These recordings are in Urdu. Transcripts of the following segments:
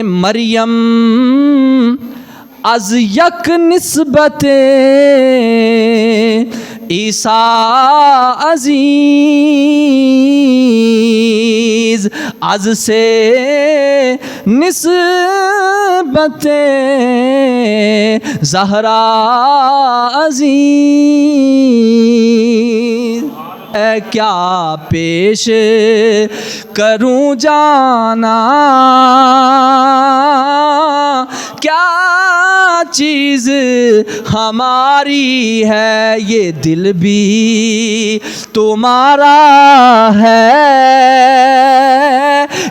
مریم از یک نسبت عیسیٰ عزیز، از سے نسبت زہرا عزیز۔ اے کیا پیش کروں جانا، کیا چیز ہماری ہے، یہ دل بھی تمہارا ہے،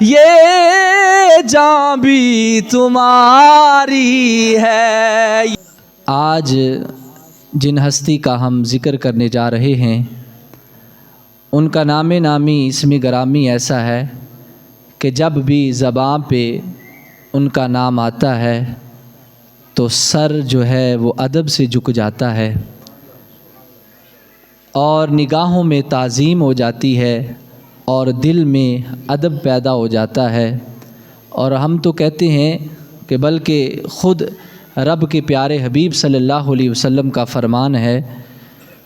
یہ جان بھی تمہاری ہے۔ آج جن ہستی کا ہم ذکر کرنے جا رہے ہیں، ان کا نام نامی اسم گرامی ایسا ہے کہ جب بھی زبان پہ ان کا نام آتا ہے تو سر جو ہے وہ ادب سے جھک جاتا ہے اور نگاہوں میں تعظیم ہو جاتی ہے اور دل میں ادب پیدا ہو جاتا ہے۔ اور ہم تو کہتے ہیں کہ بلکہ خود رب کے پیارے حبیب صلی اللہ علیہ وسلم کا فرمان ہے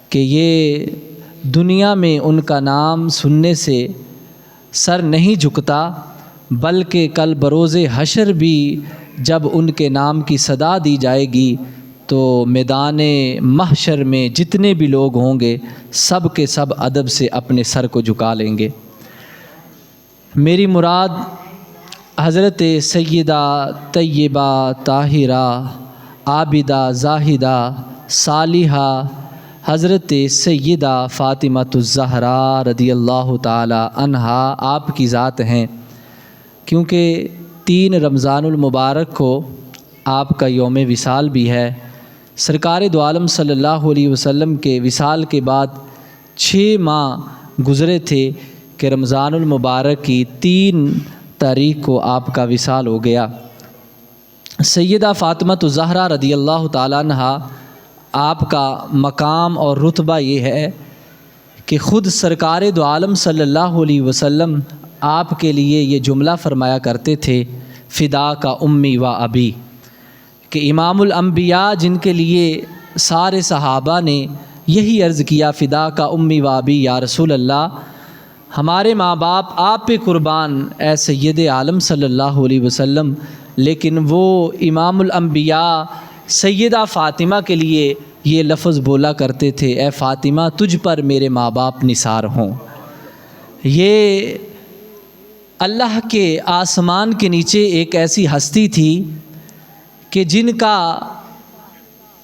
کہ یہ دنیا میں ان کا نام سننے سے سر نہیں جھکتا، بلکہ کل بروز حشر بھی جب ان کے نام کی صدا دی جائے گی تو میدان محشر میں جتنے بھی لوگ ہوں گے سب کے سب ادب سے اپنے سر کو جھکا لیں گے۔ میری مراد حضرت سیدہ طیبہ طاہرہ عابدہ زاہدہ صالحہ حضرت سیدہ فاطمۃ الزہراء رضی اللہ تعالی عنہا آپ کی ذات ہیں، کیونکہ 3 رمضان المبارک کو آپ کا یوم وصال بھی ہے۔ سرکار دو عالم صلی اللہ علیہ وسلم کے وصال کے بعد 6 ماہ گزرے تھے کہ رمضان المبارک کی 3 تاریخ کو آپ کا وصال ہو گیا۔ سیدہ فاطمۃ الزہراء رضی اللہ تعالی عنہا آپ کا مقام اور رتبہ یہ ہے کہ خود سرکار دو عالم صلی اللہ علیہ وسلم آپ کے لیے یہ جملہ فرمایا کرتے تھے، فدا کا امی و ابی، کہ امام الانبیاء جن کے لیے سارے صحابہ نے یہی عرض کیا، فدا کا امی و ابی یا رسول اللہ، ہمارے ماں باپ آپ پہ قربان اے سید عالم صلی اللہ علیہ وسلم، لیکن وہ امام الانبیاء سیدہ فاطمہ کے لیے یہ لفظ بولا کرتے تھے، اے فاطمہ تجھ پر میرے ماں باپ نثار ہوں۔ یہ اللہ کے آسمان کے نیچے ایک ایسی ہستی تھی کہ جن کا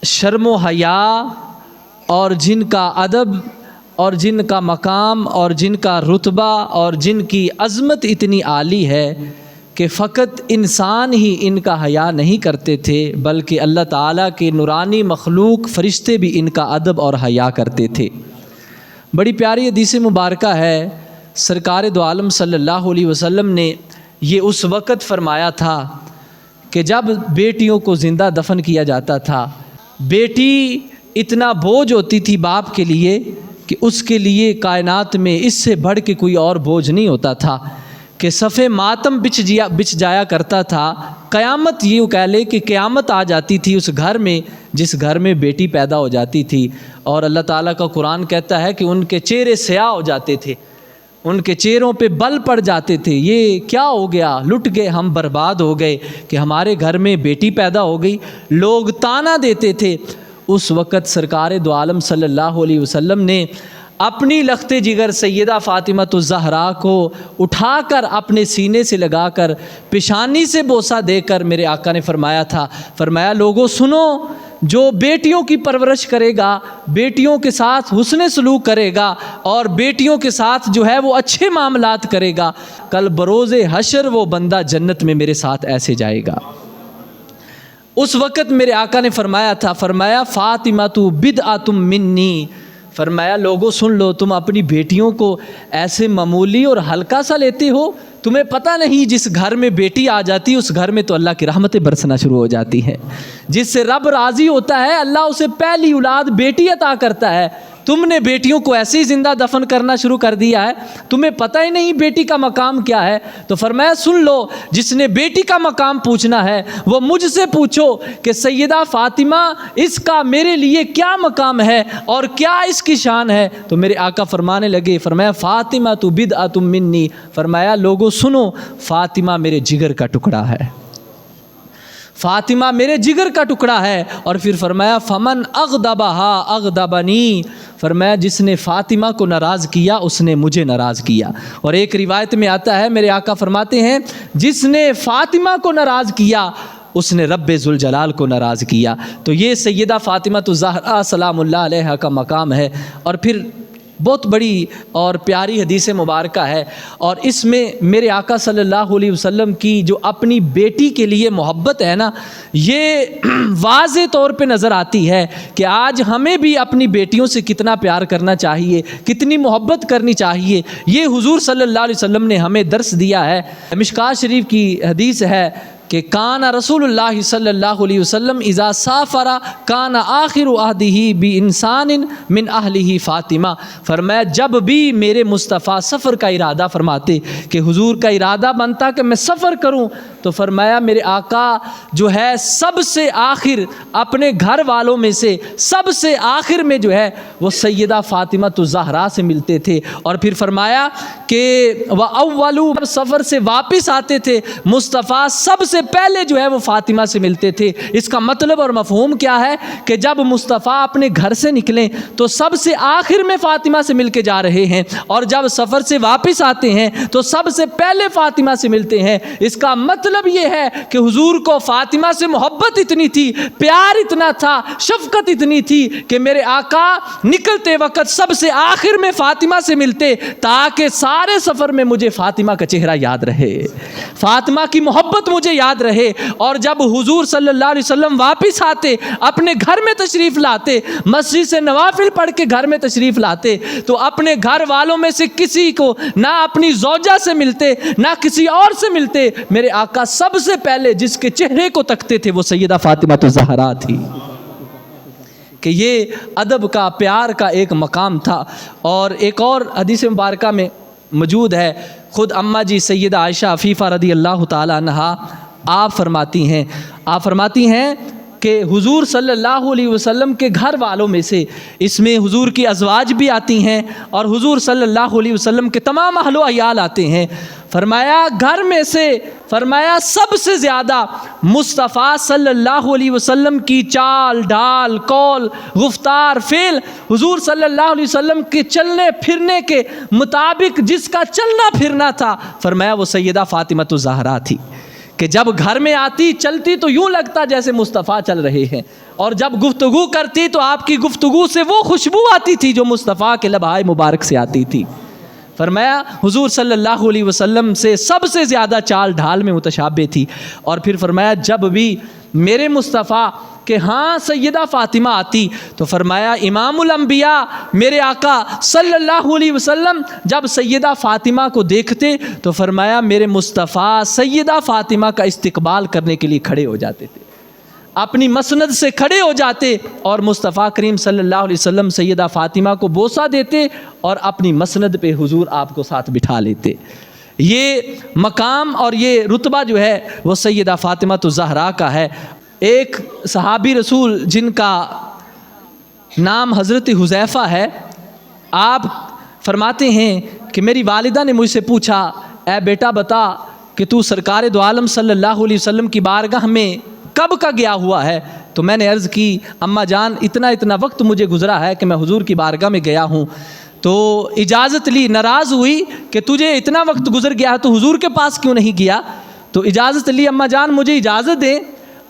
شرم و حیا اور جن کا ادب اور جن کا مقام اور جن کا رتبہ اور جن کی عظمت اتنی عالی ہے کہ فقط انسان ہی ان کا حیا نہیں کرتے تھے، بلکہ اللہ تعالیٰ کے نورانی مخلوق فرشتے بھی ان کا ادب اور حیا کرتے تھے۔ بڑی پیاری حدیث مبارکہ ہے، سرکار دو عالم صلی اللہ علیہ وسلم نے یہ اس وقت فرمایا تھا کہ جب بیٹیوں کو زندہ دفن کیا جاتا تھا، بیٹی اتنا بوجھ ہوتی تھی باپ کے لیے کہ اس کے لیے کائنات میں اس سے بڑھ کے کوئی اور بوجھ نہیں ہوتا تھا کہ صفِ ماتم بچ جایا کرتا تھا۔ قیامت یوں کہہ لے کہ قیامت آ جاتی تھی اس گھر میں جس گھر میں بیٹی پیدا ہو جاتی تھی، اور اللہ تعالیٰ کا قرآن کہتا ہے کہ ان کے چہرے سیاہ ہو جاتے تھے، ان کے چہروں پہ بل پڑ جاتے تھے، یہ کیا ہو گیا، لٹ گئے ہم، برباد ہو گئے کہ ہمارے گھر میں بیٹی پیدا ہو گئی، لوگ طعنہ دیتے تھے۔ اس وقت سرکار دو عالم صلی اللہ علیہ وسلم نے اپنی لخت جگر سیدہ فاطمۃ الزہراء کو اٹھا کر اپنے سینے سے لگا کر پیشانی سے بوسہ دے کر میرے آقا نے فرمایا تھا، فرمایا لوگوں سنو، جو بیٹیوں کی پرورش کرے گا، بیٹیوں کے ساتھ حسن سلوک کرے گا اور بیٹیوں کے ساتھ جو ہے وہ اچھے معاملات کرے گا، کل بروز حشر وہ بندہ جنت میں میرے ساتھ ایسے جائے گا۔ اس وقت میرے آقا نے فرمایا تھا، فرمایا فاطمۃ بدعۃ منی، فرمایا لوگوں سن لو، تم اپنی بیٹیوں کو ایسے معمولی اور ہلکا سا لیتے ہو، تمہیں پتہ نہیں جس گھر میں بیٹی آ جاتی اس گھر میں تو اللہ کی رحمتیں برسنا شروع ہو جاتی ہیں، جس سے رب راضی ہوتا ہے اللہ اسے پہلی اولاد بیٹی عطا کرتا ہے۔ تم نے بیٹیوں کو ایسے ہی زندہ دفن کرنا شروع کر دیا ہے, تمہیں پتہ ہی نہیں بیٹی کا مقام کیا ہے. تو فرمایا سن لو, جس نے بیٹی کا مقام پوچھنا ہے وہ مجھ سے پوچھو کہ سیدہ فاطمہ اس کا میرے لیے کیا مقام ہے اور کیا اس کی شان ہے. تو میرے آقا فرمانے لگے, فرمایا فاطمہ تو بدعۃ منی, فرمایا لوگوں سنو, فاطمہ میرے جگر کا ٹکڑا ہے, فاطمہ میرے جگر کا ٹکڑا ہے. اور پھر فرمایا فمن اغضبہا اغضبنی, فرمایا جس نے فاطمہ کو ناراض کیا اس نے مجھے ناراض کیا. اور ایک روایت میں آتا ہے میرے آقا فرماتے ہیں جس نے فاطمہ کو ناراض کیا اس نے رب ذوالجلال کو ناراض کیا. تو یہ سیدہ فاطمہ الزہرا سلام اللہ علیہا کا مقام ہے. اور پھر بہت بڑی اور پیاری حدیث مبارکہ ہے, اور اس میں میرے آقا صلی اللہ علیہ وسلم کی جو اپنی بیٹی کے لیے محبت ہے نا, یہ واضح طور پہ نظر آتی ہے کہ آج ہمیں بھی اپنی بیٹیوں سے کتنا پیار کرنا چاہیے, کتنی محبت کرنی چاہیے. یہ حضور صلی اللہ علیہ وسلم نے ہمیں درس دیا ہے. مشکوٰۃ شریف کی حدیث ہے کہ کان رسول اللہ صلی اللہ علیہ وسلم اذا سافر کان آخر عہدہ بانسان من اہلہ فاطمہ, فرمایا جب بھی میرے مصطفیٰ سفر کا ارادہ فرماتے کہ حضور کا ارادہ بنتا کہ میں سفر کروں, تو فرمایا میرے آقا جو ہے سب سے آخر اپنے گھر والوں میں سے سب سے آخر میں جو ہے وہ سیدہ فاطمہ الزہرا سے ملتے تھے. اور پھر فرمایا کہ وَأَوَّلُ, سفر سے واپس آتے تھے مصطفیٰ سب سے پہلے جو ہے وہ فاطمہ سے ملتے تھے. اس کا مطلب اور مفہوم کیا ہے کہ جب مصطفیٰ اپنے گھر سے نکلیں تو سب سے آخر میں فاطمہ سے مل کے جا رہے ہیں, اور جب سفر سے واپس آتے ہیں تو سب سے پہلے فاطمہ سے ملتے ہیں. اس کا مطلب یہ ہے کہ حضور کو فاطمہ سے محبت اتنی تھی, پیار اتنا تھا, شفقت اتنی تھی کہ میرے آقا نکلتے وقت سب سے آخر میں فاطمہ سے ملتے تاکہ سارے سفر میں مجھے فاطمہ کا چہرہ یاد رہے, فاطمہ کی محبت مجھے یاد رہے. اور جب حضور صلی اللہ علیہ وسلم واپس آتے, اپنے گھر میں تشریف لاتے, مسجد سے نوافل پڑھ کے گھر میں تشریف لاتے, تو اپنے گھر والوں میں سے کسی کو نہ اپنی زوجہ سے ملتے نہ کسی اور سے ملتے, میرے آقا سب سے پہلے جس کے چہرے کو تکتے تھے وہ سیدہ فاطمہ الزہرا تھی. کہ یہ ادب کا, پیار کا ایک مقام تھا. اور ایک اور حدیث مبارکہ میں موجود ہے, خود اماں جی سیدہ عائشہ عفیفہ رضی اللہ تعالی عنہا آپ فرماتی ہیں کہ حضور صلی اللہ علیہ وسلم کے گھر والوں میں سے, اس میں حضور کی ازواج بھی آتی ہیں اور حضور صلی اللہ علیہ وسلم کے تمام اہل و عیال آتے ہیں. فرمایا گھر میں سے, فرمایا سب سے زیادہ مصطفیٰ صلی اللہ علیہ وسلم کی چال ڈال قول گفتار فعل, حضور صلی اللہ علیہ وسلم کے چلنے پھرنے کے مطابق جس کا چلنا پھرنا تھا, فرمایا وہ سیدہ فاطمہ الزہرا تھی. کہ جب گھر میں آتی چلتی تو یوں لگتا جیسے مصطفیٰ چل رہے ہیں, اور جب گفتگو کرتی تو آپ کی گفتگو سے وہ خوشبو آتی تھی جو مصطفیٰ کے لبہائے مبارک سے آتی تھی. فرمایا حضور صلی اللہ علیہ وسلم سے سب سے زیادہ چال ڈھال میں متشابہ تھی. اور پھر فرمایا جب بھی میرے مصطفیٰ کہ ہاں سیدہ فاطمہ آتی تو فرمایا امام الانبیاء میرے آقا صلی اللہ علیہ وسلم جب سیدہ فاطمہ کو دیکھتے تو فرمایا میرے مصطفیٰ سیدہ فاطمہ کا استقبال کرنے کے لیے کھڑے ہو جاتے تھے, اپنی مسند سے کھڑے ہو جاتے, اور مصطفیٰ کریم صلی اللہ علیہ وسلم سیدہ فاطمہ کو بوسہ دیتے اور اپنی مسند پہ حضور آپ کو ساتھ بٹھا لیتے. یہ مقام اور یہ رتبہ جو ہے وہ سیدہ فاطمہ الزہرا کا ہے. ایک صحابی رسول جن کا نام حضرت حذیفہ ہے, آپ فرماتے ہیں کہ میری والدہ نے مجھ سے پوچھا, اے بیٹا بتا کہ تو سرکار دو عالم صلی اللہ علیہ وسلم کی بارگاہ میں کب کا گیا ہوا ہے؟ تو میں نے عرض کی اماں جان اتنا وقت مجھے گزرا ہے کہ میں حضور کی بارگاہ میں گیا ہوں. تو اجازت لی, ناراض ہوئی کہ تجھے اتنا وقت گزر گیا ہے تو حضور کے پاس کیوں نہیں گیا؟ تو اجازت لی اماں جان مجھے اجازت دیں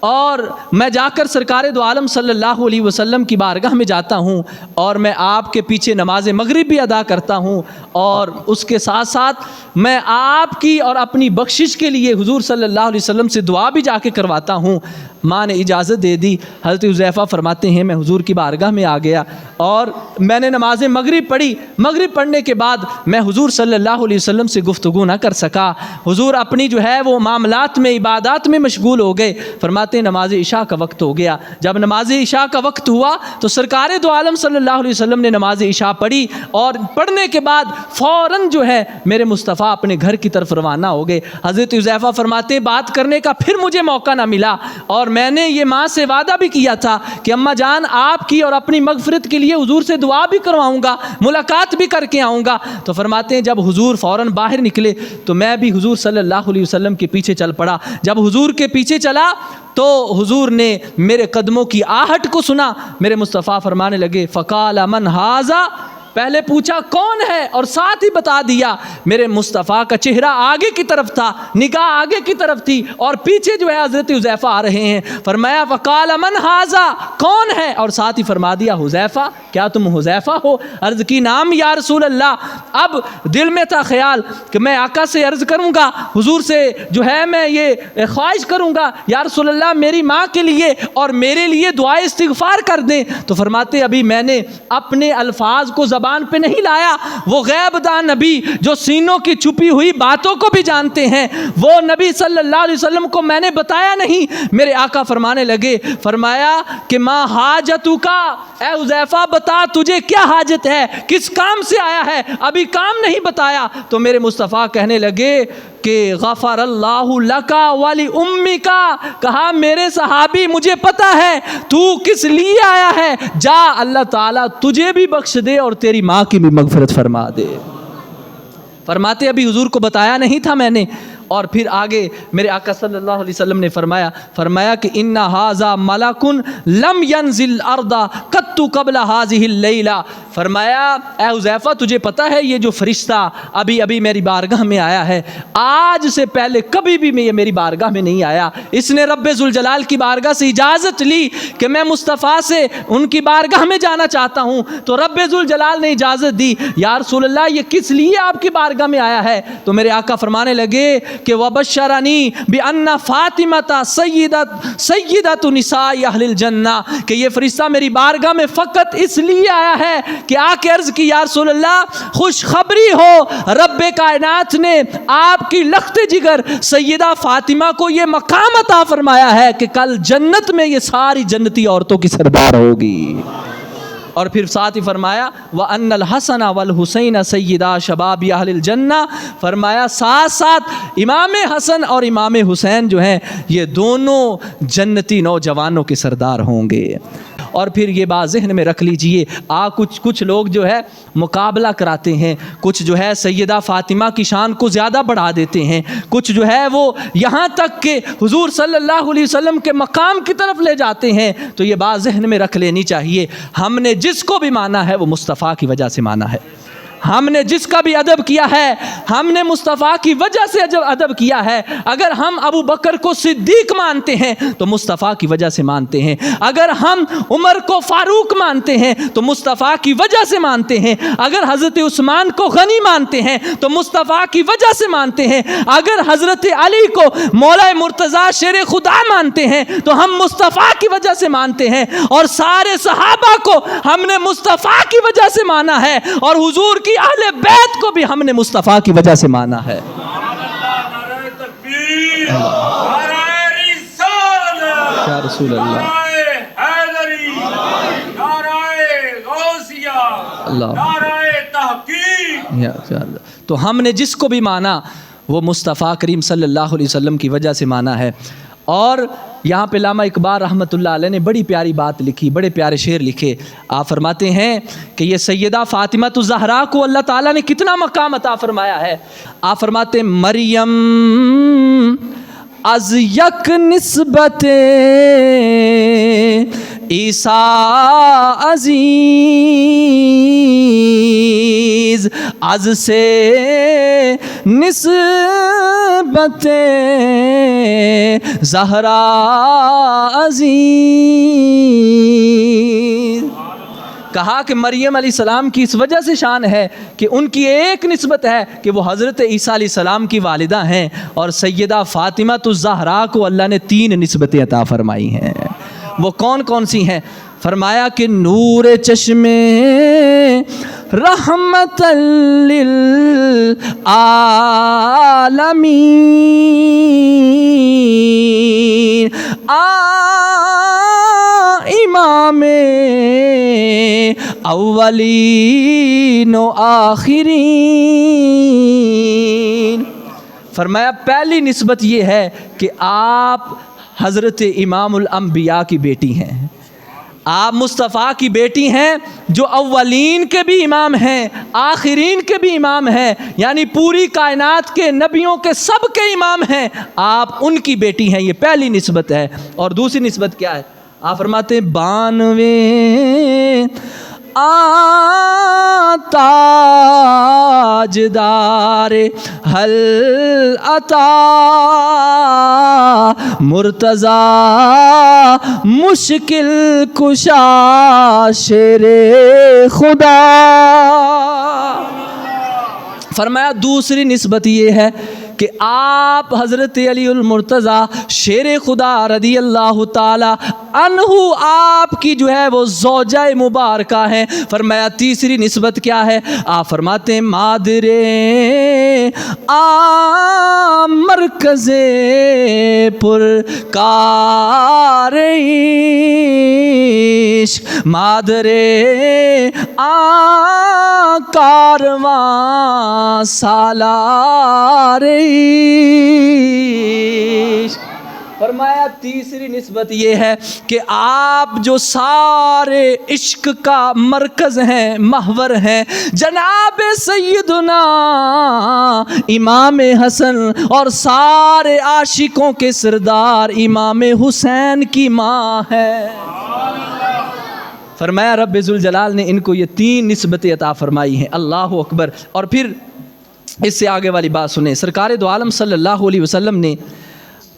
اور میں جا کر سرکار دو عالم صلی اللہ علیہ وسلم کی بارگاہ میں جاتا ہوں اور میں آپ کے پیچھے نماز مغرب بھی ادا کرتا ہوں, اور اس کے ساتھ ساتھ میں آپ کی اور اپنی بخشش کے لیے حضور صلی اللہ علیہ وسلم سے دعا بھی جا کے کرواتا ہوں. ماں نے اجازت دے دی۔ حضرت حذیفہ فرماتے ہیں میں حضور کی بارگاہ میں آ گیا اور میں نے نماز مغرب پڑھی۔ مغرب پڑھنے کے بعد میں حضور صلی اللہ علیہ وسلم سے گفتگو نہ کر سکا، حضور اپنی جو ہے وہ معاملات میں عبادات میں مشغول ہو گئے۔ فرماتے ہیں نماز عشاء کا وقت ہو گیا، جب نماز عشاء کا وقت ہوا تو سرکار دو عالم صلی اللہ علیہ وسلم نے نماز عشاء پڑھی، اور پڑھنے کے بعد فوراً جو ہے میرے مصطفیٰ اپنے گھر کی طرف روانہ ہو گئے۔ حضرت حذیفہ فرماتے ہیں بات کرنے کا پھر مجھے موقع نہ ملا، اور میں نے یہ ماں سے وعدہ بھی کیا تھا کہ اماں جان آپ کی اور اپنی مغفرت کے لیے حضور سے دعا بھی کرواؤں گا، ملاقات بھی کر کے آؤں گا۔ تو فرماتے ہیں جب حضور فوراً باہر نکلے تو میں بھی حضور صلی اللہ علیہ وسلم کے پیچھے چل پڑا۔ جب حضور کے پیچھے چلا تو حضور نے میرے قدموں کی آہٹ کو سنا۔ میرے مصطفیٰ فرمانے لگے فقال من ھذا، پہلے پوچھا کون ہے اور ساتھ ہی بتا دیا۔ میرے مصطفیٰ کا چہرہ آگے کی طرف تھا، نگاہ آگے کی طرف تھی، اور پیچھے جو ہے حضرت حذیفہ آ رہے ہیں۔ فرمایا فقال من ھذا، کون ہے، اور ساتھ ہی فرما دیا حذیفہ، کیا تم حذیفہ ہو؟ عرض کی نام یا رسول اللہ۔ اب دل میں تھا خیال کہ میں آقا سے عرض کروں گا، حضور سے جو ہے میں یہ خواہش کروں گا یا رسول اللہ میری ماں کے لیے اور میرے لیے دعائے استغفار کر دیں۔ تو فرماتے ابھی میں نے اپنے الفاظ کو زبان پہ نہیں لایا، وہ غیب دان نبی جو سینوں کی چھپی ہوئی باتوں کو بھی جانتے ہیں، وہ نبی صلی اللہ علیہ وسلم کو میں نے بتایا نہیں۔ میرے آقا فرمانے لگے، فرمایا کہ ما حاجتک، اے حذیفہ بتا تجھے کیا حاجت ہے، کس کام سے آیا ہے، ابھی کام نہیں بتایا۔ تو میرے مصطفیٰ کہنے لگے کہ غفر اللہ لک ولی امک، کہا میرے صحابی مجھے پتا ہے تو کس لیے آیا ہے، جا اللہ تعالیٰ تجھے بھی بخش دے اور تیری ماں کی بھی مغفرت فرما دے۔ فرماتے ابھی حضور کو بتایا نہیں تھا میں نے۔ اور پھر آگے میرے آقا صلی اللہ علیہ وسلم نے فرمایا کہ ان ھذا ملک لم ینزل الارض قط قبل هذه اللیلہ۔ فرمایا اے حذیفہ تجھے پتہ ہے یہ جو فرشتہ ابھی میری بارگاہ میں آیا ہے، آج سے پہلے کبھی بھی یہ میری بارگاہ میں نہیں آیا۔ اس نے رب ذوالجلال کی بارگاہ سے اجازت لی کہ میں مصطفیٰ سے ان کی بارگاہ میں جانا چاہتا ہوں، تو رب ذوالجلال نے اجازت دی۔ یا رسول اللہ یہ کس لیے آپ کی بارگاہ میں آیا ہے؟ تو میرے آقا فرمانے لگے کہ وبشرنی بان فاطمہ سیدۃ نساء اہل الجنہ، کہ یہ فرشتہ میری بارگاہ میں فقط اس لیے آیا ہے کہ آ کے عرض کی یا رسول اللہ خوشخبری ہو، رب کائنات نے آپ کی لخت جگر سیدہ فاطمہ کو یہ مقام عطا فرمایا ہے کہ کل جنت میں یہ ساری جنتی عورتوں کی سردار ہوگی۔ اور پھر ساتھ ہی فرمایا وَأَنَّ الْحَسَنَ وَالْحُسَيْنَ سَيِّدَا شَبَابِ اہل الجنہ، فرمایا ساتھ ساتھ امام حسن اور امام حسین جو ہیں یہ دونوں جنتی نوجوانوں کے سردار ہوں گے۔ اور پھر یہ بات ذہن میں رکھ لیجئے، کچھ لوگ جو ہے مقابلہ کراتے ہیں، کچھ جو ہے سیدہ فاطمہ کی شان کو زیادہ بڑھا دیتے ہیں، کچھ جو ہے وہ یہاں تک کہ حضور صلی اللہ علیہ وسلم کے مقام کی طرف لے جاتے ہیں۔ تو یہ بات ذہن میں رکھ لینی چاہیے، ہم نے جس کو بھی مانا ہے وہ مصطفیٰ کی وجہ سے مانا ہے، ہم نے جس کا بھی ادب کیا ہے ہم نے مصطفیٰ کی وجہ سے ادب کیا ہے۔ اگر ہم ابو بکر کو صدیق مانتے ہیں تو مصطفیٰ کی وجہ سے مانتے ہیں، اگر ہم عمر کو فاروق مانتے ہیں تو مصطفیٰ کی وجہ سے مانتے ہیں، اگر حضرت عثمان کو غنی مانتے ہیں تو مصطفیٰ کی وجہ سے مانتے ہیں، اگر حضرت علی کو مولا مرتضیٰ شیر خدا مانتے ہیں تو ہم مصطفیٰ کی وجہ سے مانتے ہیں، اور سارے صحابہ کو ہم نے مصطفیٰ کی وجہ سے مانا ہے، اور حضور کی اہل بیت کو بھی ہم نے مصطفیٰ کی وجہ سے مانا ہے۔ یا رسول اللہ، تو ہم نے جس کو بھی مانا وہ مصطفیٰ کریم صلی اللہ علیہ وسلم کی وجہ سے مانا ہے۔ اور یہاں پہ علامہ اقبال رحمۃ اللہ علیہ نے بڑی پیاری بات لکھی، بڑے پیارے شعر لکھے۔ آپ فرماتے ہیں کہ یہ سیدہ فاطمہ الزہرا کو اللہ تعالیٰ نے کتنا مقام عطا فرمایا ہے۔ آپ فرماتے ہیں مریم از یک نسبت عیسیٰ عزیز، از سے نسبت زہرا عزیز۔ کہا کہ مریم علیہ السلام کی اس وجہ سے شان ہے کہ ان کی ایک نسبت ہے کہ وہ حضرت عیسیٰ علیہ السلام کی والدہ ہیں، اور سیدہ فاطمہ الزہرا کو اللہ نے 3 نسبتیں عطا فرمائی ہیں۔ وہ کون کون سی ہیں؟ فرمایا کہ نور چشمے رحمت للعالمین، امام اولین و آخرین۔ فرمایا پہلی نسبت یہ ہے کہ آپ حضرت امام الانبیاء کی بیٹی ہیں، آپ مصطفیٰ کی بیٹی ہیں جو اولین کے بھی امام ہیں، آخرین کے بھی امام ہیں، یعنی پوری کائنات کے نبیوں کے سب کے امام ہیں، آپ ان کی بیٹی ہیں۔ یہ پہلی نسبت ہے۔ اور دوسری نسبت کیا ہے؟ آپ فرماتے ہیں 92 تاجدار حل عطا مرتضی مشکل کشا شیر خدا۔ فرمایا دوسری نسبت یہ ہے کہ آپ حضرت علی المرتضیٰ شیر خدا رضی اللہ تعالی عنہ آپ کی جو ہے وہ زوجہ مبارکہ ہیں۔ فرمایا تیسری نسبت کیا ہے؟ آپ فرماتے ہیں مادر مرکز پر کار عشق، مادر کارواں سالار عشق۔ فرمایا تیسری نسبت یہ ہے کہ آپ جو سارے عشق کا مرکز ہیں، محور ہیں، جناب سیدنا امام حسن اور سارے عاشقوں کے سردار امام حسین کی ماں ہے۔ فرمایا رب ذوالجلال نے ان کو یہ 3 نسبتیں عطا فرمائی ہیں۔ اللہ اکبر۔ اور پھر اس سے آگے والی بات سنیں، سرکار دو عالم صلی اللہ علیہ وسلم نے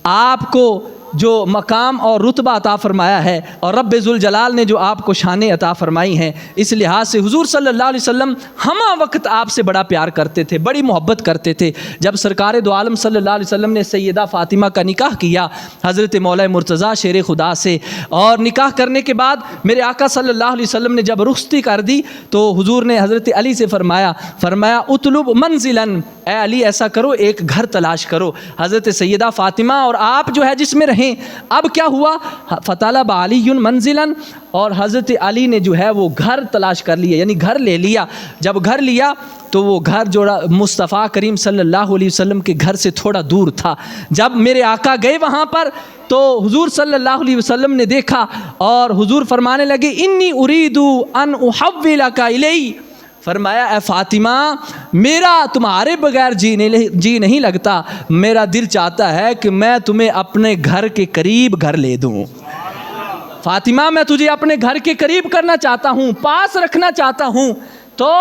آپ کو جو مقام اور رتبہ عطا فرمایا ہے، اور رب ذوالجلال نے جو آپ کو شانیں عطا فرمائی ہیں، اس لحاظ سے حضور صلی اللہ علیہ وسلم ہمہ وقت آپ سے بڑا پیار کرتے تھے، بڑی محبت کرتے تھے۔ جب سرکار دو عالم صلی اللہ علیہ وسلم نے سیدہ فاطمہ کا نکاح کیا حضرت مولا مرتضیٰ شیر خدا سے، اور نکاح کرنے کے بعد میرے آقا صلی اللہ علیہ وسلم نے جب رخصتی کر دی تو حضور نے حضرت علی سے فرمایا اطلب منزلا، اے علی ایسا کرو ایک گھر تلاش کرو حضرت سیدہ فاطمہ اور آپ جو ہے جس میں رہیں۔ اب کیا ہوا؟ فطلب علی منزلا، اور حضرت علی نے جو ہے وہ گھر تلاش کر لیا، یعنی گھر لے لیا۔ جب گھر لیا تو وہ گھر جو مصطفیٰ کریم صلی اللہ علیہ وسلم کے گھر سے تھوڑا دور تھا۔ جب میرے آقا گئے وہاں پر تو حضور صلی اللہ علیہ وسلم نے دیکھا اور حضور فرمانے لگے انی ارید ان احولک الی، فرمایا اے فاطمہ میرا تمہارے بغیر جی نہیں لگتا، میرا دل چاہتا ہے کہ میں تمہیں اپنے گھر کے قریب گھر لے دوں۔ فاطمہ میں تجھے اپنے گھر کے قریب کرنا چاہتا ہوں، پاس رکھنا چاہتا ہوں۔ تو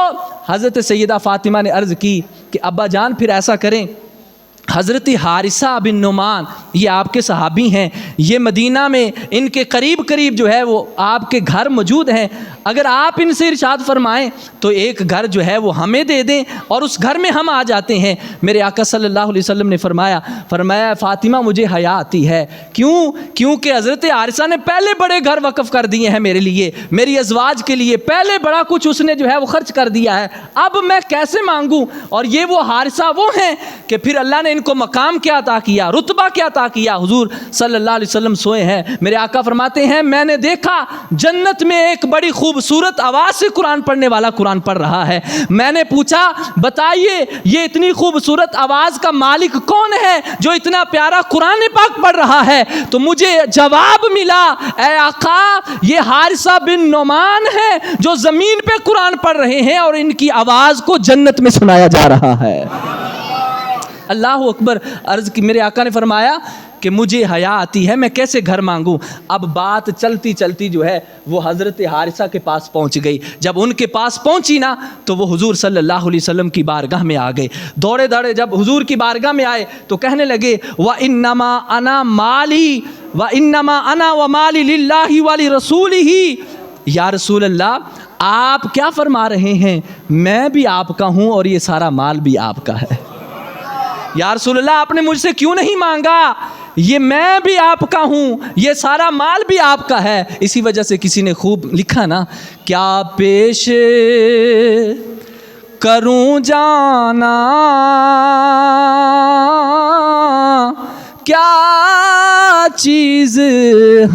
حضرت سیدہ فاطمہ نے عرض کی کہ ابا جان پھر ایسا کریں، حضرت حارثہ بن نعمان یہ آپ کے صحابی ہیں، یہ مدینہ میں ان کے قریب جو ہے وہ آپ کے گھر موجود ہیں، اگر آپ ان سے ارشاد فرمائیں تو ایک گھر جو ہے وہ ہمیں دے دیں اور اس گھر میں ہم آ جاتے ہیں۔ میرے آقا صلی اللہ علیہ وسلم نے فرمایا فاطمہ مجھے حیا آتی ہے، کیونکہ حضرت حارثہ نے پہلے بڑے گھر وقف کر دیے ہیں میرے لیے، میری ازواج کے لیے، پہلے بڑا کچھ اس نے جو ہے وہ خرچ کر دیا ہے، اب میں کیسے مانگوں؟ اور یہ وہ حارثہ وہ ہیں کہ پھر اللہ نے ان کو مقام کیا عطا کیا، رتبہ کیا عطا کیا۔ حضور صلی اللہ علیہ وسلم سوئے ہیں، میرے آقا فرماتے ہیں میں نے دیکھا جنت میں ایک بڑی خوبصورت آواز سے قرآن پڑھنے والا قرآن پڑھ رہا ہے۔ میں نے پوچھا بتائیے یہ اتنی خوبصورت آواز کا مالک کون ہے جو اتنا پیارا قرآن پاک پڑھ رہا ہے؟ تو مجھے جواب ملا اے آقا یہ حارثہ بن نعمان ہے جو زمین پہ قرآن پڑھ رہے ہیں اور ان کی آواز کو جنت میں سنایا جا رہا ہے۔ اللہ اکبر۔ عرض کی میرے آقا نے فرمایا کہ مجھے حیا آتی ہے، میں کیسے گھر مانگوں؟ اب بات چلتی چلتی جو ہے وہ حضرت حارثہ کے پاس پہنچ گئی۔ جب ان کے پاس پہنچی نا تو وہ حضور صلی اللہ علیہ وسلم کی بارگاہ میں آ گئے، دوڑے دوڑے جب حضور کی بارگاہ میں آئے تو کہنے لگے وَإِنَّمَا أَنَا وَمَالِي لِلَّهِ وَلِرَسُولِهِ، یا رسول اللہ آپ کیا فرما رہے ہیں؟ میں بھی آپ کا ہوں اور یہ سارا مال بھی آپ کا ہے۔ یا رسول اللہ آپ نے مجھ سے کیوں نہیں مانگا؟ یہ میں بھی آپ کا ہوں، یہ سارا مال بھی آپ کا ہے۔ اسی وجہ سے کسی نے خوب لکھا نا، کیا پیش کروں جانا، کیا چیز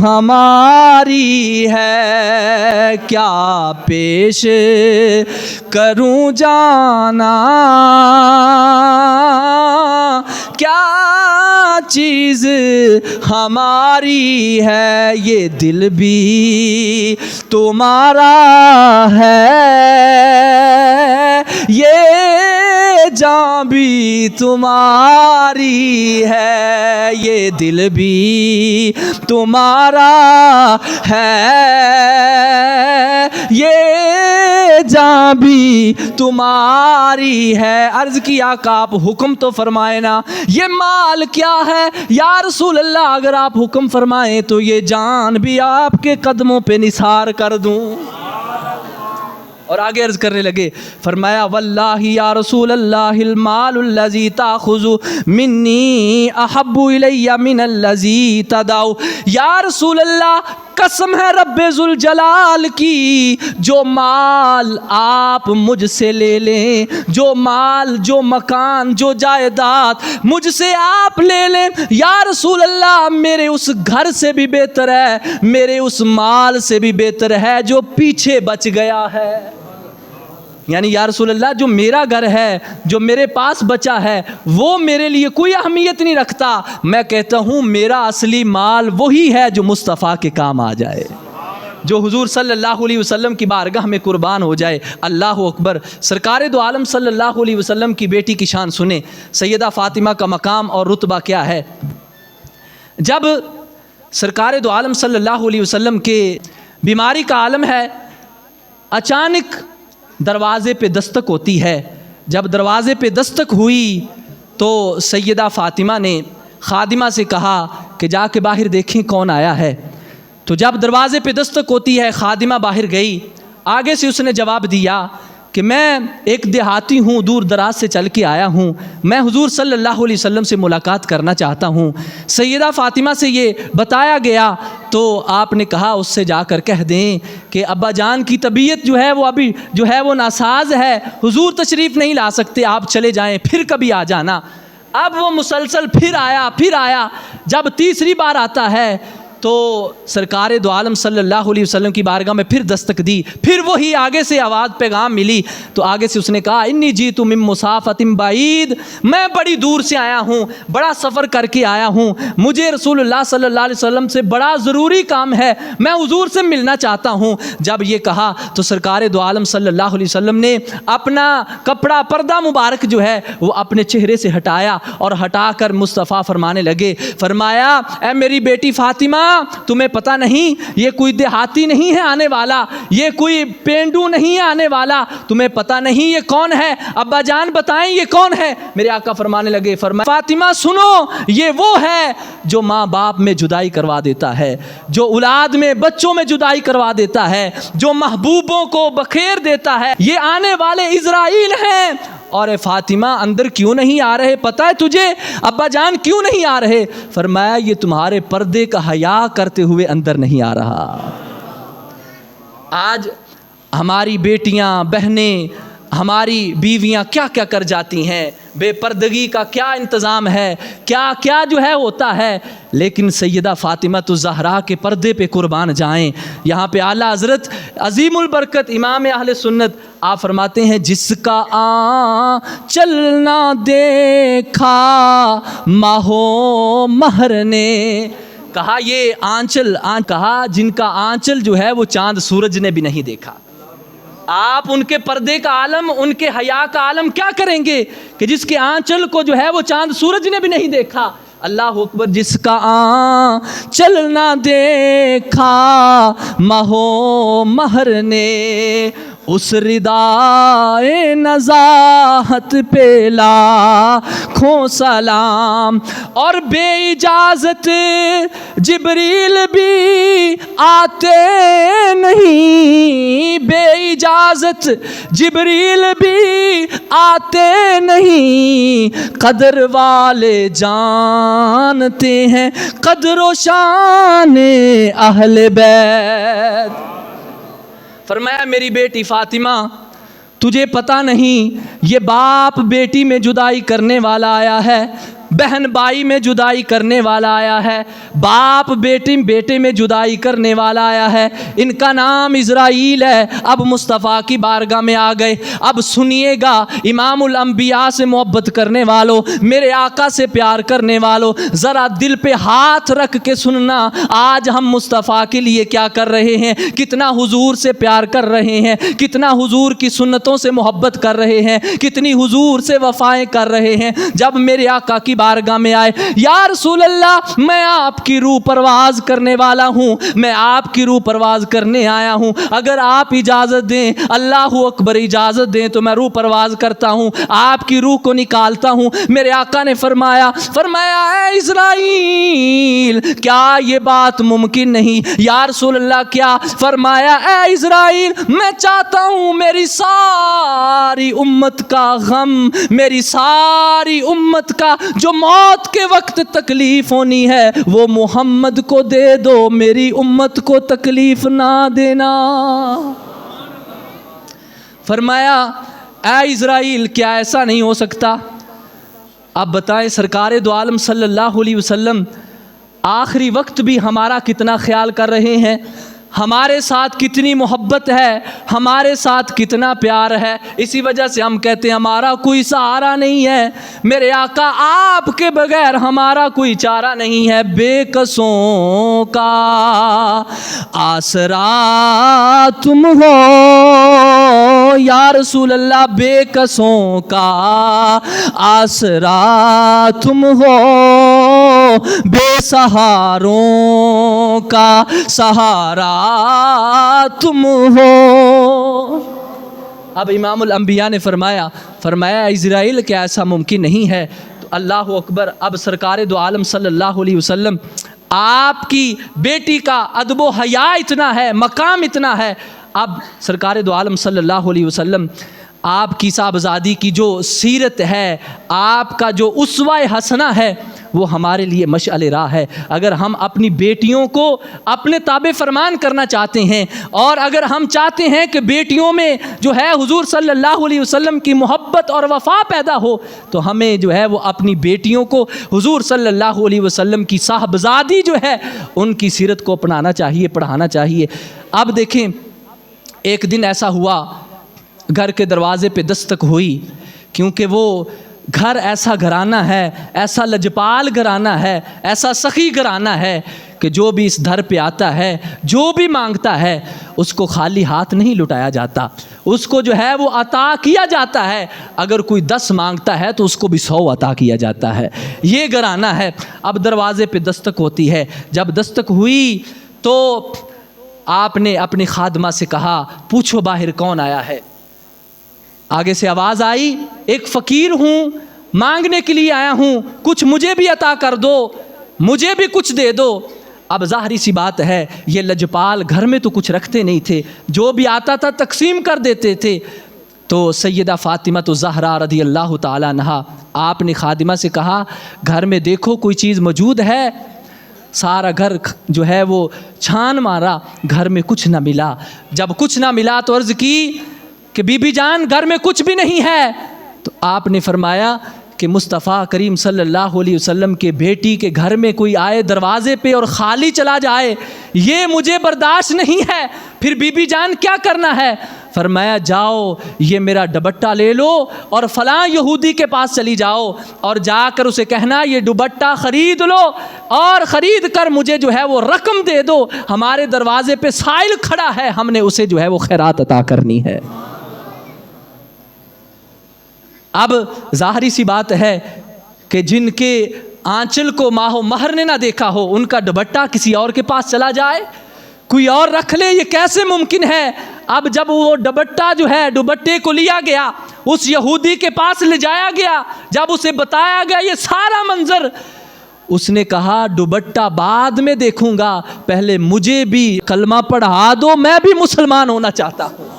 ہماری ہے، کیا پیش کروں جانا، کیا چیز ہماری ہے، یہ دل بھی تمہارا ہے، یہ جان بھی تمہاری ہے، یہ دل بھی تمہارا ہے، یہ جان بھی تمہاری ہے۔ عرض کیا کہ آپ حکم تو فرمائے نا، یہ مال کیا ہے یا رسول اللہ؟ اگر آپ حکم فرمائیں تو یہ جان بھی آپ کے قدموں پہ نثار کر دوں۔ اور آگے عرض کرنے لگے، فرمایا واللہ یا رسول اللہ المال الذی تاخذ منی احب الی من الذی تدع۔ یا رسول اللہ قسم ہے رب ذوالجلال کی، جو مال آپ مجھ سے لے لیں، جو مال، جو مکان، جو جائیداد مجھ سے آپ لے لیں، یا رسول اللہ میرے اس گھر سے بھی بہتر ہے، میرے اس مال سے بھی بہتر ہے جو پیچھے بچ گیا ہے۔ یعنی یا رسول اللہ جو میرا گھر ہے، جو میرے پاس بچا ہے، وہ میرے لیے کوئی اہمیت نہیں رکھتا۔ میں کہتا ہوں میرا اصلی مال وہی ہے جو مصطفیٰ کے کام آ جائے، جو حضور صلی اللہ علیہ وسلم کی بارگاہ میں قربان ہو جائے۔ اللہ اکبر۔ سرکار دو عالم صلی اللہ علیہ وسلم کی بیٹی کی شان سنیں، سیدہ فاطمہ کا مقام اور رتبہ کیا ہے۔ جب سرکار دو عالم صلی اللہ علیہ وسلم کے بیماری کا عالم ہے، اچانک دروازے پہ دستک ہوتی ہے۔ جب دروازے پہ دستک ہوئی تو سیدہ فاطمہ نے خادمہ سے کہا کہ جا کے باہر دیکھیں کون آیا ہے۔ تو جب دروازے پہ دستک ہوتی ہے، خادمہ باہر گئی، آگے سے اس نے جواب دیا کہ میں ایک دیہاتی ہوں، دور دراز سے چل کے آیا ہوں، میں حضور صلی اللہ علیہ وسلم سے ملاقات کرنا چاہتا ہوں۔ سیدہ فاطمہ سے یہ بتایا گیا تو آپ نے کہا اس سے جا کر کہہ دیں کہ ابا جان کی طبیعت جو ہے وہ ابھی جو ہے وہ ناساز ہے، حضور تشریف نہیں لا سکتے، آپ چلے جائیں، پھر کبھی آ جانا۔ اب وہ مسلسل پھر آیا، جب تیسری بار آتا ہے تو سرکار دو عالم صلی اللہ علیہ وسلم کی بارگاہ میں پھر دستک دی، پھر وہی آگے سے آواز پیغام ملی تو آگے سے اس نے کہا انی جیت من مسافۃ بعید، میں بڑی دور سے آیا ہوں، بڑا سفر کر کے آیا ہوں، مجھے رسول اللہ صلی اللہ علیہ وسلم سے بڑا ضروری کام ہے، میں حضور سے ملنا چاہتا ہوں۔ جب یہ کہا تو سرکار دو عالم صلی اللہ علیہ وسلم نے اپنا کپڑا پردہ مبارک جو ہے وہ اپنے چہرے سے ہٹایا اور ہٹا کر مصطفیٰ فرمانے لگے، فرمایا اے میری بیٹی فاطمہ، تمہیں پتہ نہیں یہ کوئی دیہاتی نہیں ہے آنے والا، یہ کوئی پینڈو نہیں ہے آنے والا، تمہیں پتہ نہیں یہ کون ہے، ابا جان بتائیں یہ کون ہے۔ میرے آقا فرمانے لگے، فرمایا فاطمہ سنو، یہ وہ ہے جو ماں باپ میں جدائی کروا دیتا ہے، جو اولاد میں بچوں میں جدائی کروا دیتا ہے، جو محبوبوں کو بکھیر دیتا ہے، یہ آنے والے اسرائیل ہیں۔ اور اے فاطمہ اندر کیوں نہیں آ رہے، پتہ ہے تجھے ابا جان کیوں نہیں آ رہے؟ فرمایا یہ تمہارے پردے کا حیا کرتے ہوئے اندر نہیں آ رہا۔ آج ہماری بیٹیاں، بہنیں، ہماری بیویاں کیا کیا کر جاتی ہیں، بے پردگی کا کیا انتظام ہے، کیا کیا جو ہے ہوتا ہے، لیکن سیدہ فاطمہ الزہرا کے پردے پہ قربان جائیں۔ یہاں پہ اعلیٰ حضرت عظیم البرکت امام اہل سنت آپ فرماتے ہیں جس کا آنچل نہ دیکھا ماہو مہر نے، کہا یہ آنچل کہا جن کا آنچل جو ہے وہ چاند سورج نے بھی نہیں دیکھا، آپ ان کے پردے کا عالم، ان کے حیا کا عالم کیا کریں گے کہ جس کے آنچل کو جو ہے وہ چاند سورج نے بھی نہیں دیکھا۔ اللہ اکبر۔ جس کا آنچل نہ دیکھا مہو مہر نے، اس ردائے نزاہت پہ لاکھوں سلام، اور بے اجازت جبریل بھی آتے نہیں، بے اجازت جبریل بھی آتے نہیں، قدر والے جانتے ہیں قدر و شان اہل بیت۔ فرمایا میری بیٹی فاطمہ تجھے پتہ نہیں یہ باپ بیٹی میں جدائی کرنے والا آیا ہے، بہن بھائی میں جدائی کرنے والا آیا ہے، باپ بیٹے میں جدائی کرنے والا آیا ہے، ان کا نام اسرائیل ہے۔ اب مصطفیٰ کی بارگاہ میں آ گئے، اب سنیے گا امام الانبیاء سے محبت کرنے والوں، میرے آقا سے پیار کرنے والوں، ذرا دل پہ ہاتھ رکھ کے سننا، آج ہم مصطفیٰ کے لیے کیا کر رہے ہیں، کتنا حضور سے پیار کر رہے ہیں، کتنا حضور کی سنتوں سے محبت کر رہے ہیں، کتنی حضور سے وفائیں کر رہے ہیں۔ جب میرے آقا کی بارگاہ میں آئے، یا رسول اللہ میں آپ کی روح پرواز کرنے والا ہوں، میں آپ کی روح پرواز کرنے آیا ہوں، اگر آپ اجازت دیں، اللہ اکبر، اجازت دیں تو میں روح پرواز کرتا ہوں، آپ کی روح کو نکالتا ہوں۔ میرے آقا نے فرمایا اے اسرائیل کیا یہ بات ممکن نہیں؟ یا رسول اللہ کیا؟ فرمایا اے اسرائیل میں چاہتا ہوں میری ساری امت کا غم، میری ساری امت کا جو موت کے وقت تکلیف ہونی ہے وہ محمد کو دے دو، میری امت کو تکلیف نہ دینا۔ فرمایا اے اسرائیل کیا ایسا نہیں ہو سکتا؟ اب بتائیں سرکار دو عالم صلی اللہ علیہ وسلم آخری وقت بھی ہمارا کتنا خیال کر رہے ہیں، ہمارے ساتھ کتنی محبت ہے، ہمارے ساتھ کتنا پیار ہے، اسی وجہ سے ہم کہتے ہیں ہمارا کوئی سہارا نہیں ہے۔ میرے آقا آپ کے بغیر ہمارا کوئی چارہ نہیں ہے، بے کسوں کا آسرا تم ہو یا رسول اللہ، بے کسوں کا آسرا تم ہو، بے سہاروں کا سہارا تم ہو۔ اب امام الانبیاء نے فرمایا اسرائیل کیا ایسا ممکن نہیں ہے؟ تو اللہ اکبر، اب سرکار دو عالم صلی اللہ علیہ وسلم آپ کی بیٹی کا ادب و حیا اتنا ہے، مقام اتنا ہے، اب سرکار دو عالم صلی اللہ علیہ وسلم آپ کی صاحبزادی کی جو سیرت ہے، آپ کا جو اسوہ حسنہ ہے، وہ ہمارے لیے مشعل راہ ہے۔ اگر ہم اپنی بیٹیوں کو اپنے تابع فرمان کرنا چاہتے ہیں، اور اگر ہم چاہتے ہیں کہ بیٹیوں میں جو ہے حضور صلی اللہ علیہ وسلم کی محبت اور وفا پیدا ہو، تو ہمیں جو ہے وہ اپنی بیٹیوں کو حضور صلی اللہ علیہ وسلم کی صاحبزادی جو ہے ان کی سیرت کو اپنانا چاہیے، پڑھانا چاہیے۔ اب دیکھیں ایک دن ایسا ہوا، گھر کے دروازے پہ دستک ہوئی، کیونکہ وہ گھر ایسا گھرانہ ہے، ایسا لجپال گھرانہ ہے، ایسا سخی گھرانہ ہے کہ جو بھی اس در پہ آتا ہے، جو بھی مانگتا ہے، اس کو خالی ہاتھ نہیں لٹایا جاتا، اس کو جو ہے وہ عطا کیا جاتا ہے۔ اگر کوئی 10 مانگتا ہے تو اس کو بھی 100 عطا کیا جاتا ہے، یہ گھرانہ ہے۔ اب دروازے پہ دستک ہوتی ہے، جب دستک ہوئی تو آپ نے اپنی خادمہ سے کہا پوچھو باہر کون آیا ہے۔ آگے سے آواز آئی ایک فقیر ہوں، مانگنے کے لیے آیا ہوں، کچھ مجھے بھی عطا کر دو، مجھے بھی کچھ دے دو۔ اب ظاہری سی بات ہے یہ لجپال گھر میں تو کچھ رکھتے نہیں تھے، جو بھی آتا تھا تقسیم کر دیتے تھے۔ تو سیدہ فاطمہ الزہرا رضی اللہ تعالیٰ عنہا آپ نے خادمہ سے کہا گھر میں دیکھو کوئی چیز موجود ہے۔ سارا گھر جو ہے وہ چھان مارا، گھر میں کچھ نہ ملا۔ جب کچھ نہ ملا تو عرض کی کہ بی بی جان گھر میں کچھ بھی نہیں ہے۔ تو آپ نے فرمایا کہ مصطفیٰ کریم صلی اللہ علیہ وسلم کے بیٹی کے گھر میں کوئی آئے دروازے پہ اور خالی چلا جائے، یہ مجھے برداشت نہیں ہے، پھر بی بی جان کیا کرنا ہے؟ فرمایا جاؤ یہ میرا دوپٹہ لے لو اور فلاں یہودی کے پاس چلی جاؤ اور جا کر اسے کہنا یہ دوپٹہ خرید لو اور خرید کر مجھے جو ہے وہ رقم دے دو، ہمارے دروازے پہ سائل کھڑا ہے، ہم نے اسے جو ہے وہ خیرات عطا کرنی ہے۔ اب ظاہری سی بات ہے کہ جن کے آنچل کو ماہ و مہر نے نہ دیکھا ہو، ان کا دوپٹہ کسی اور کے پاس چلا جائے، کوئی اور رکھ لے، یہ کیسے ممکن ہے؟ اب جب وہ دوپٹہ جو ہے دوپٹے کو لیا گیا, اس یہودی کے پاس لے جایا گیا, جب اسے بتایا گیا یہ سارا منظر, اس نے کہا دوپٹہ بعد میں دیکھوں گا, پہلے مجھے بھی کلمہ پڑھا دو, میں بھی مسلمان ہونا چاہتا ہوں,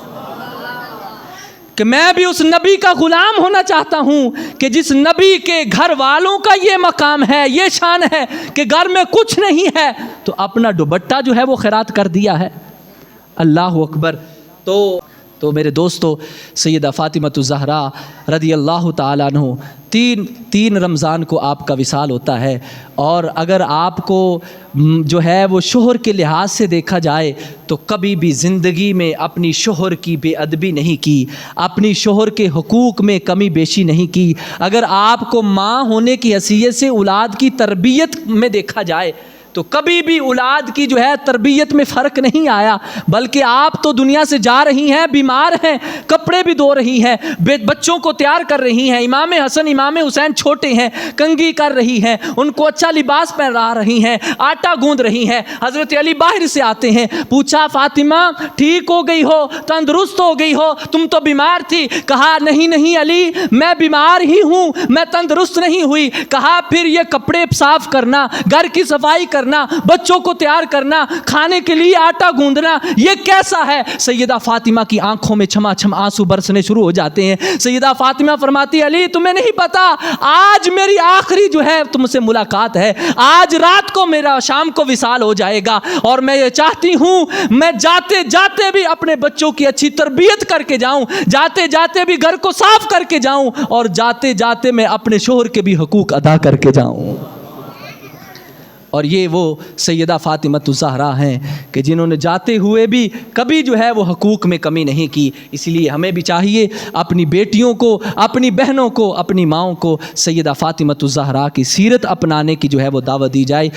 کہ میں بھی اس نبی کا غلام ہونا چاہتا ہوں کہ جس نبی کے گھر والوں کا یہ مقام ہے, یہ شان ہے کہ گھر میں کچھ نہیں ہے تو اپنا دوپٹہ جو ہے وہ خیرات کر دیا ہے. اللہ اکبر. تو میرے دوستو, سیدہ فاطمہ الزہرا رضی اللہ تعالیٰ عنہ, تین رمضان کو آپ کا وصال ہوتا ہے, اور اگر آپ کو جو ہے وہ شوہر کے لحاظ سے دیکھا جائے تو کبھی بھی زندگی میں اپنی شوہر کی بے ادبی نہیں کی, اپنی شوہر کے حقوق میں کمی بیشی نہیں کی. اگر آپ کو ماں ہونے کی حیثیت سے اولاد کی تربیت میں دیکھا جائے تو کبھی بھی اولاد کی جو ہے تربیت میں فرق نہیں آیا, بلکہ آپ تو دنیا سے جا رہی ہیں, بیمار ہیں, کپڑے بھی دھو رہی ہیں, بچوں کو تیار کر رہی ہیں, امام حسن امام حسین چھوٹے ہیں, کنگھی کر رہی ہیں, ان کو اچھا لباس پہنا رہی ہیں, آٹا گوندھ رہی ہیں. حضرت علی باہر سے آتے ہیں, پوچھا فاطمہ ٹھیک ہو گئی ہو, تندرست ہو گئی ہو, تم تو بیمار تھی. کہا نہیں علی, میں بیمار ہی ہوں, میں تندرست نہیں ہوئی. کہا پھر یہ کپڑے صاف کرنا, گھر کی صفائی کرنا, بچوں کو تیار کرنا, کھانے کے لیے آٹا گوندنا, یہ کیسا ہے؟ سیدہ فاطمہ کی آنکھوں میں چھما چھم آنسو برسنے شروع ہو جاتے ہیں. سیدہ فاطمہ فرماتی علی تمہیں نہیں پتا, آج میری آخری جو ہے تم سے ملاقات ہے, آج رات کو میرا شام کو وصال ہو جائے گا, اور میں یہ چاہتی ہوں میں جاتے جاتے بھی اپنے بچوں کی اچھی تربیت کر کے جاؤں, جاتے جاتے بھی گھر کو صاف کر کے جاؤں, اور جاتے جاتے میں اپنے شوہر کے بھی حقوق ادا کر کے جاؤں. اور یہ وہ سیدہ فاطمہ الزہرا ہیں کہ جنہوں نے جاتے ہوئے بھی کبھی جو ہے وہ حقوق میں کمی نہیں کی. اس لیے ہمیں بھی چاہیے اپنی بیٹیوں کو, اپنی بہنوں کو, اپنی ماؤں کو سیدہ فاطمہ الزہرا کی سیرت اپنانے کی جو ہے وہ دعوت دی جائے.